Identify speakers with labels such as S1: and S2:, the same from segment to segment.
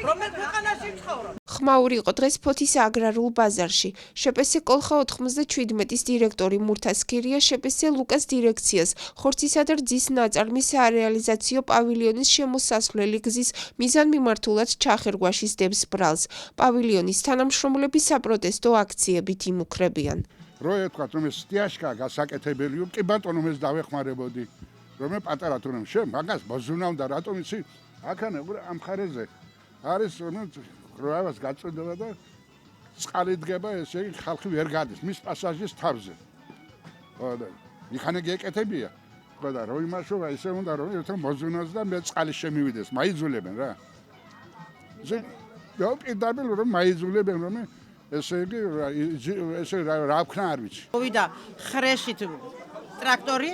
S1: რომელ ქვეყანაში ცხოვრობ?
S2: ხმაური იყო დღეს ფოთის აგრარულ ბაზარში. შპს კოლხა 97-ის დირექტორი მურთას ქირია შპს ლუკას დირექციას ხორცისა და რძის ნაწარმის სარეალიზაციო პავილიონის შემოსასვლელი გზის მიზანმიმართულად ჩახერგვაში სდებს ბრალს. პავილიონის თანამშრომლები საპროტესტო აქციებით იმუქრებიან.
S3: რო ეთქვათ, რომ ეს სტიაშკაა გასაკეთებელიო, კი ბატონო ეს დავეხმარებოდი. რომ პატარა თუნდაც მაგას ბოზუნა უნდა რატომ იცი? აქანა ამ ხარეზე არის როავას გაწოდება და წყალი დგება, ესე იგი ხალხი ვერ გადის მის პასაჟის თავზე. ხო და იქანე გეკეთებია. ხო და რო იმაშოვა ისე უნდა რომ ერთო მოზუნას და მე წყალი შემივიდეს, მაიძულებენ რა. პირდაპირ რომ მაიძულებენ რომ ესე იგი ესე რა ვქნა არ ვიცი.
S1: მოვიდა ხრეშით ტრაქტორი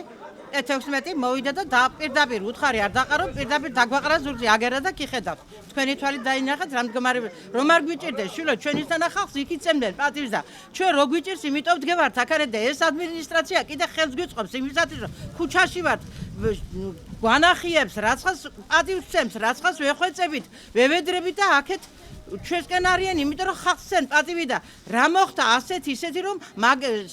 S1: E16 მოვიდა და პირდაპირ უთხარი არ დაყარო, პირდაპირ დაგვაყარა ზურგზე აგერა და კიხედავთ. თქვენი თვალით დაინახეთ რამდგომარი რომ არ გვიჭირდეს შვილო ჩვენისთან ახალს იქ იწემდნენ პატივს და ჩვენ რო გვიჭირს იმიტომ ვდგევართ აქარე და ეს ადმინისტრაცია კიდე ხელს გვიწყობს იმისათვის რომ ქუჩაში ვართ გვანახიებს რაცხას პატივს ვცემს რაცხას ვეხვეწებით ვევედრებით და აქეთ ჩვენსკენ არიან იმიტომ რომ ხალხს წენ პატივი და რა მოხდა ასეთ ისეთი რომ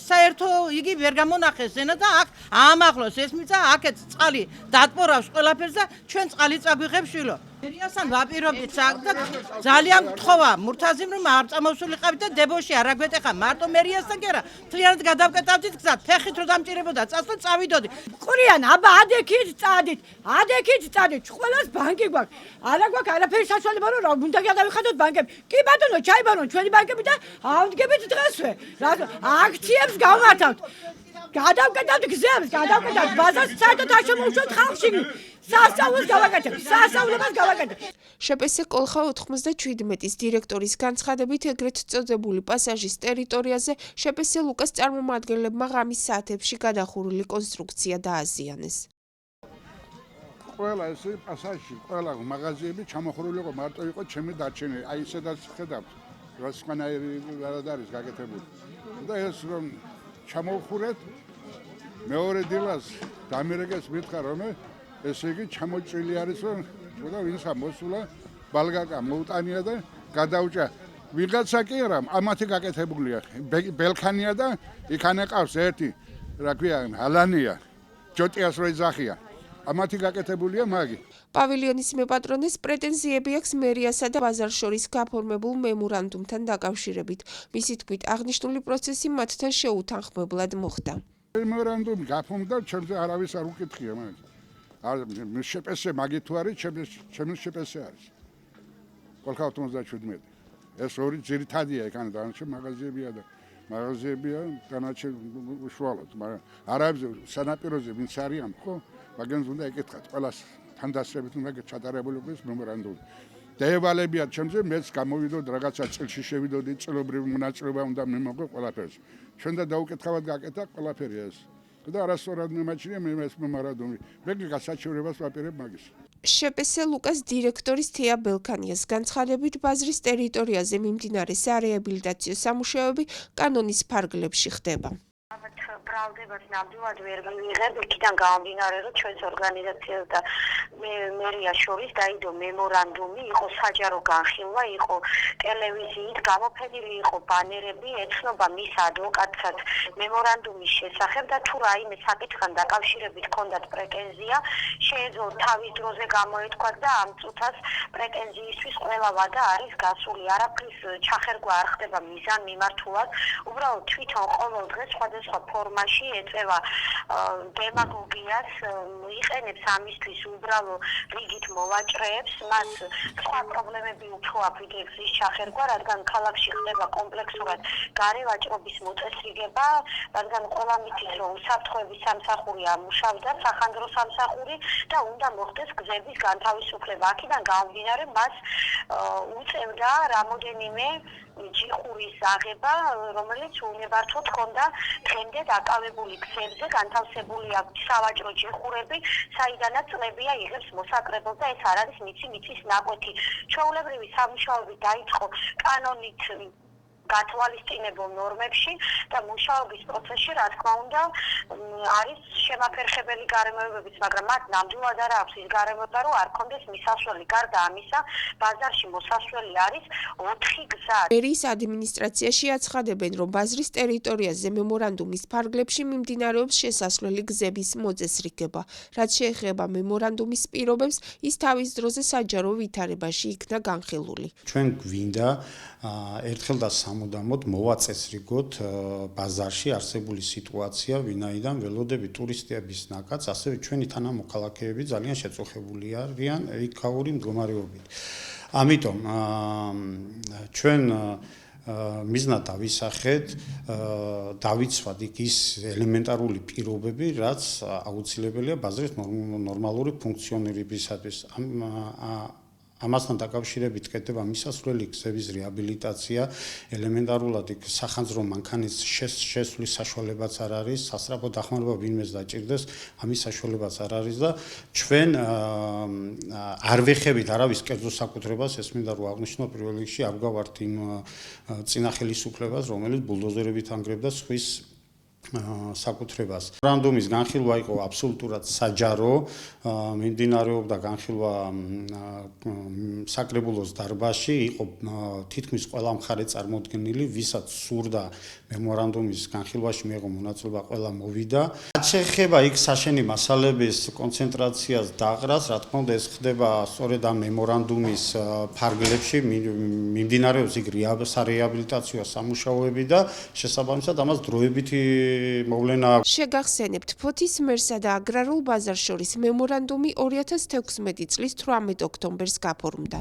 S1: საერთო იგი ვერ გამონახეს ენა და აქ აამახლოს ეს მიწა აქეთ წყალი დატბორავს ყველაფერს და ჩვენ წყალი წაგვიღებს შვილო მერიასთან ვაპირობთ და ძალიან გთხოვა მურთაზიმ რომ არ წამოსულიყავით და დებოში არ აგვეტეხა მარტო მერიასთან კი არა მთლიანად გადავკეტავდით გზად ფეხით რო დამჭირებოდა წასვლა წავიდოდი
S4: ყურიან აბა ადექით წადით ყველას ბანკი გვაქვს არა გვაქვს არაფერი საშუალება რომ რა უნდა გადავიხადოთ ბანკები კი ბატონო ჩაიბანონ ჩვენი ბანკები და ავდგებით დღესვე აქციებს გავმართავთ გადავკეტავთ გზებს გადავკეტავთ ბაზარს საერთოდ არ შემოუშვათ ხალხში სასწაულს გავაკეთებთ.
S2: შპს კოლხა 97-ის დირექტორის განცხადებით ეგრეთ წოდებული პასაჟის ტერიტორიაზე შპს ლუკას წარმომადგენლებმა ღამის საათებში გადახურული კონსტრუქცია დააზიანეს.
S3: ყველა ეს პასაჟი, ყველა მაღაზიები ჩამოხურული იყო, მარტო იყო ჩემი დარჩენილი. აი ისედაც ხედავთ, რასკანაირი რად არის გაკეთებული. და ეს რომ ჩამოხურეთ მეორე დილას დამერეგეს მითხრა რომ ესე იგი ჩამოჭრილი არის რომ და ვინცა მოსულა ბალგაკა მოუტანია და გადაუჭა ვიღაცა კი არა ამათი გაკეთებულია ბელქანია და იქანე ყავს ერთი რა ქვია ალანია ჯოტიას რო ეძახია ამათი გაკეთებულია მაგი
S2: პავილიონის მეპატრონეს პრეტენზიები აქვს მერიასა და ბაზარს შორის გაფორმებულ მემორანდუმთან დაკავშირებით. მისი თქმით, აღნიშნული პროცესი მათთან შეუთანხმებლად მოხდა.
S3: მემორანდუმი გაფორმდა, ჩემზე არავის არ უკითხია მაგ. შპს მაგი თუ არის, ჩემს შპს არის. კოლხა 97. ეს ორი ძირითადია ეგან დანარჩენ მაღაზიებია დანარჩენ უშუალოდ, მაგრამ არაბზე სანაპიროზე ვინც არიან, ხო? მაგენს უნდა ეკითხათ, ყველას თანდასრებით უნდა ჩატარებული იყოს მემორანდუმი. დაევალებიათ ჩემზე, მეც გამოვიდოდ რაღაცა წელში შევიდოდი, წელობრივი მონაწილეობა უნდა მიმოღო ყველაფერს. ჩვენ და დაუკითხავად გაკეთა ყველაფერი ეს. და არასწორად მიმაჩნია მე ეს მემორანდუმი. მე გასაჩივრებას ვაპირებ მაგის.
S2: შპს ლუკას დირექტორის თეა ბელქანიას განცხადებით ბაზრის ტერიტორიაზე მიმდინარე სარეაბილიტაციო სამუშაოები კანონის ფარგლებში ხდება.
S5: ბრალდებათ ნამდვილად ვერ მიიღებ იქიდან გამომდინარე რომ ჩვენს ორგანიზაციას და მერიას შორის დაიდო მემორანდუმი იყო საჯარო განხილვა იყო ტელევიზიით გამოფენილი იყო ბანერები ეცნობა მის ადვოკატსაც მემორანდუმის შესახებ და თუ რაიმე საკითხთან დაკავშირებით ჰქონდათ პრეტენზია შეეძლო თავის დროზე გამოეთქვათ და ამ წუთას პრეტენზიისთვის ყველა ვადა არის გასული არაფრის ჩახერგვა არ ხდება მიზანმიმართულად უბრალოდ თვითონ ყოველ დღეს სხვადასხვა ფორმაში ეწევა დემაგოგიას იყენებს ამისთვის უბრალო რიგით მოვაჭრეებს მას სხვა პრობლემები უფრო აქვთ გზის ჩახერგვა რადგან ქალაქში ხდება კომპლექსურად გარევაჭრობის მოწესრიგება რადგან ყველა მითის რომ უსაფრთხოების სამსახური ამუშავდა სახანძრო სამსახური და უნდა მოხდეს გზების განთავისუფლება აქედან გამომდინარე მას უწევდა რამოდენიმე ჯიხურის აღება რომელიც უნებართვოდ ჰქონდა დღემდე დაკავებული გზებზე განთავსებული აქვს სავაჭრო ჯიხურები საიდანაც წლებია იღებს მოსაკრებელს და ეს არ არის მიცის ნაკვეთი ჩვეულებრივი სამუშაოები დაიწყო კანონით გათვალისწინებულ ნორმებში და მუშაობის პროცესში, რა თქმა უნდა, არის შემაფერხებელი გარემოებებიც, მაგრამ მათ ნამდვილად არ აქვს ის გარემოება, რომ არ კონდეს მისასვლელი. გარდა ამისა, ბაზარში მოსასვლელი არის 4 გზა.
S2: მერიის ადმინისტრაციაში აცხადებენ, რომ ბაზრის ტერიტორიაზე მემორანდუმის ფარგლებში მიმდინარეობს შესასვლელი გზების მოწესრიგება. რაც შეეხება მემორანდუმის პირობებს, ის თავის დროზე საჯარო ვითარებაში იქნა განხილული.
S6: ჩვენ გვინდა ერთხელ და სამუდამოდ მოვაწესრიგოთ ბაზარში არსებული სიტუაცია, ვინაიდან ველოდები ტურისტების ნაკადს, ასევე ჩვენი თანამოქალაქეები ძალიან შეწუხებული არიან იქაური მდგომარეობით. ამიტომ ჩვენ მიზნად დავისახეთ, დავიცვათ ის ელემენტარული პირობები, რაც აუცილებელია ბაზრის ნორმალური ფუნქციონირებისათვის. ამასთან დაკავშირებით კეთდება მისასვლელი გზების რეაბილიტაცია, ელემენტარულად იქ სახანძრო მანქანის შესვლის საშუალებაც არ არის, სასწრაფო დახმარება ვინმეს დაჭირდეს, ამის საშუალებაც არ არის და ჩვენ არ ვეხებით არავის კერძო საკუთრებას, ეს მინდა რომ აღნიშნო პირველ რიგში, არ გავართ იმ წინა ხელისუფლებას, რომელიც ბულდოზერებით ანგრევდა სხვის საკუთრებას. მემორანდუმის განხილვა იყო აბსოლუტურად საჯარო, მიმდინარეობდა განხილვა საკრებულოს დარბაზში, იყო თითქმის ყველა მხარე წარმოდგენილი, ვისაც სურდა მემორანდუმის განხილვაში მიიღო მონაწილეობა, ყველა მოვიდა. რაც შეეხება იქ საშენი მასალების კონცენტრაციას დაყრას, რა თქმა უნდა, ეს ხდება სწორედ ამ მემორანდუმის ფარგლებში, მიმდინარეობს იქ სარეაბილიტაციო სამუშაოები და შესაბამისად ამას დროებითი მოვლენა.
S2: შეგახსენებთ, ფოთის მერსა და აგრარულ ბაზარს შორის მემორანდუმი 2016 წლის 18 ოქტომბერს გაფორმდა.